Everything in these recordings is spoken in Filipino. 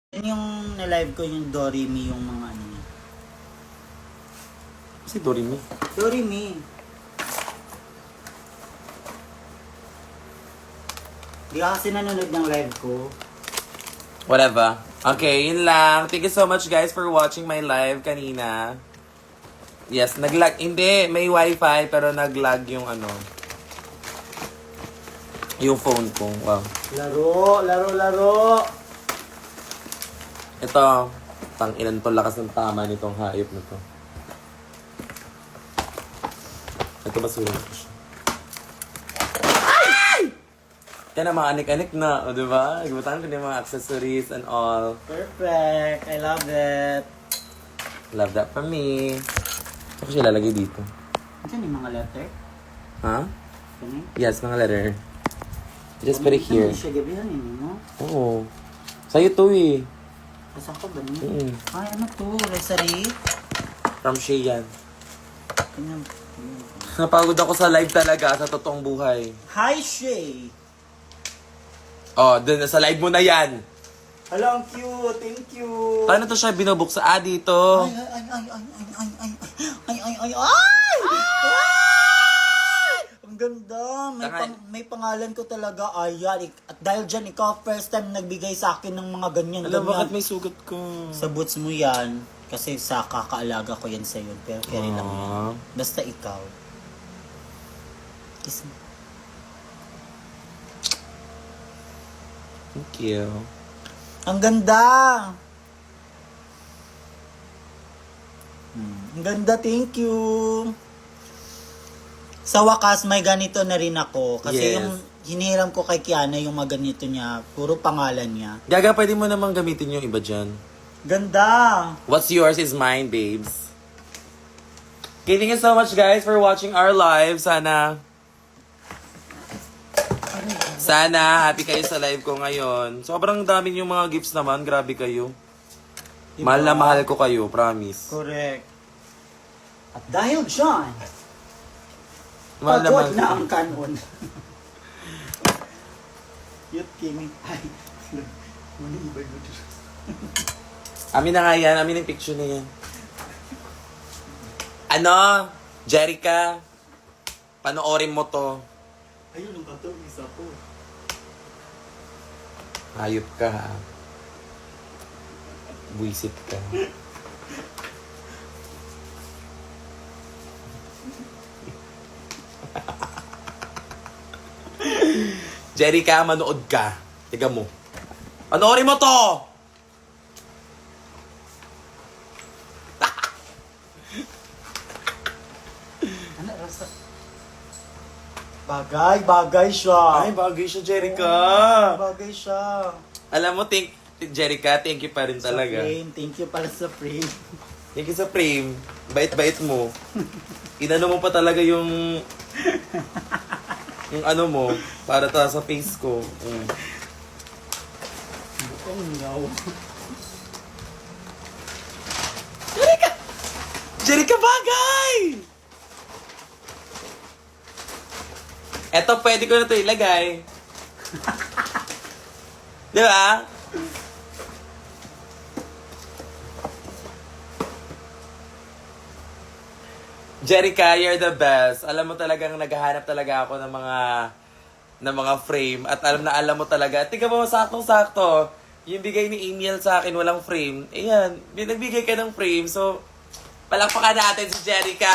Yun yung na-live ko yung Doremi, yung mga ano niya. Si Doremi. Doremi. Di ka kasi nanonood ng live ko. Whatever. Okay, yun lang. Thank you so much guys for watching my live kanina. Yes, nag-lag. Hindi, may wifi pero nag-lag yung ano. Yung phone ko. Wow. Laro. Ito. Tang-inan to, lakas ng tama nitong hayop na to. Ito basura ko siya. Yan ang mga anik-anik na, o diba? Ibutan ko na yung mga accessories and all. Perfect. I love it. Love that for me. Ito ko siya lalagay dito. Ano yung mga letter? Ha? Kani? Yes, mga letter. Just put it here. Ano siya gabihan mo? Oo. Sa'yo to eh. Basta ko ba niya? Mm. Ay, ano to? Rosary? From Sheyan. Kanyang... Napagod ako sa live talaga, sa totoong buhay. Hi, Shay! Oh, dun, sa live mo na yan. Hello, ang cute. Thank you. Paano to siya binubuksa? Ah, dito. Ay! Ang ganda. May pangalan ko talaga. Ayan. At dahil dyan, ikaw first time nagbigay sa akin ng mga ganyan. Alam, bakit may sugat ko? Sa boots mo yan. Kasi sa kakaalaga ko yan sa'yo. Pero carry lang yan. Basta ikaw. Kiss mo. Thank you. Ang ganda! Ang ganda, thank you. Sa wakas, may ganito na rin ako. Kasi Yes. yung hiniram ko kay Kiana, yung mga ganito niya, puro pangalan niya. Gaga, pwede mo namang gamitin yung iba dyan. Ganda! What's yours is mine, babes. Okay, thank you so much guys for watching our live. Sana happy kayo sa live ko ngayon. Sobrang dami yung mga gifts naman. Grabe kayo. Diba? Mahal na mahal ko kayo, promise. Correct. At dahil dyan, Mahal na pagod mahal na ko. ang kanon. Cute, Kimi. Ay, ano iba yun? Amin na nga yan. Amin yung picture na yan. Ano? Jerica, panoorin mo to. Ayun, ang kato, isa ko. Hayop ka ha. Buisit ka. Jerica, manood ka. Tiga mo. Panoorin mo to! Ano, Rasa? Bagay siya. Ay, bagay siya, Jerica. Bagay siya. Alam mo, Jerica, thank you pa rin Sa talaga. frame. Thank you pala sa frame. Thank you sa frame. Bait-bait mo. Inano mo pa talaga yung ano mo, para sa face ko. Ang ngaw. Jerica, bagay! Eto, pwede ko na ito ilagay. Di ba? Jerica, you're the best. Alam mo talagang naghahanap talaga ako ng mga frame. At alam mo talaga. Tingnan mo, saktong-sakto. Yung bigay ni Amiel sa akin, walang frame. Ayan, nagbigay ka ng frame. So, palakpakan natin si Jerica!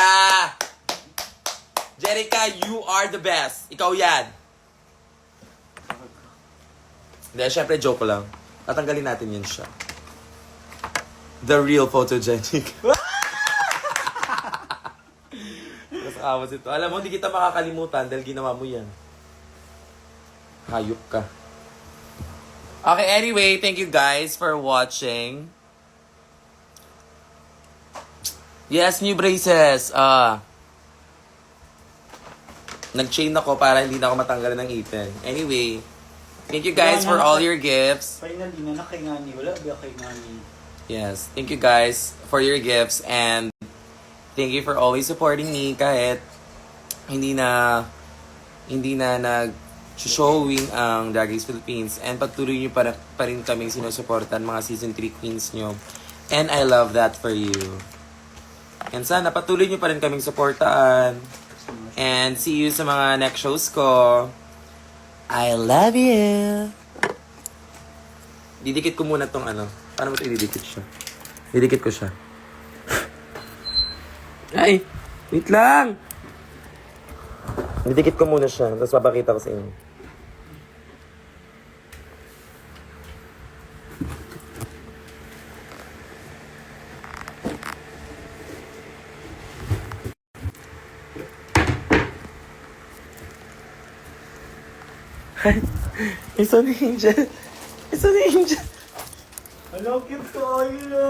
Jerica, you are the best. Ikaw yan. Hindi, syempre joke lang. Tatanggalin natin yun siya. The real photogenic. Mas awas ito. Alam mo, hindi kita makakalimutan dahil ginawa mo yan. Hayop ka. Okay, anyway, thank you guys for watching. Yes, new braces. Nag-chain ako para hindi na ako matanggalan ng ipin. Anyway, thank you guys for all your gifts. Finally, na kay Ngani. Wala ba kay Ngani? Yes, thank you guys for your gifts and thank you for always supporting me kahit hindi na showing ang Drag Race Philippines. And patuloy nyo pa rin kaming sinusuportan mga season 3 queens nyo. And I love that for you. And sana patuloy nyo pa rin kaming suportaan. And see you sa mga next shows ko. I love you. Didikit ko muna tong ano. Paano mo ito ididikit siya? Didikit ko siya. Ay! Wait lang! Didikit ko muna siya. Tapos papakita ko sa inyo. It's an angel. It's an angel. Hello, cute kayo.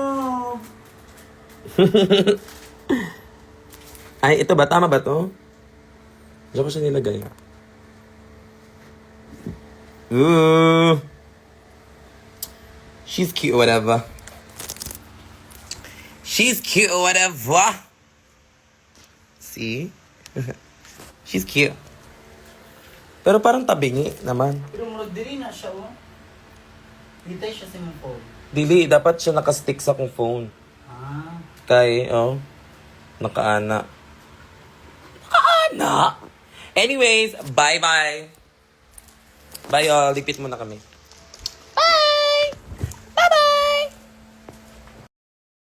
Ay, ito ba? Tama ba to? Diyan ko siya nilagay. Ooh. She's cute, whatever. She's cute, whatever. See? She's cute. Pero parang tabingi naman. Pero murag diri na siya, oh. Hitay siya sa mong phone. Dili, dapat siya nakastick sa kong phone. Ah. Kay, nakaana. Nakaana! Anyways, bye-bye. Bye all. Lipit muna kami.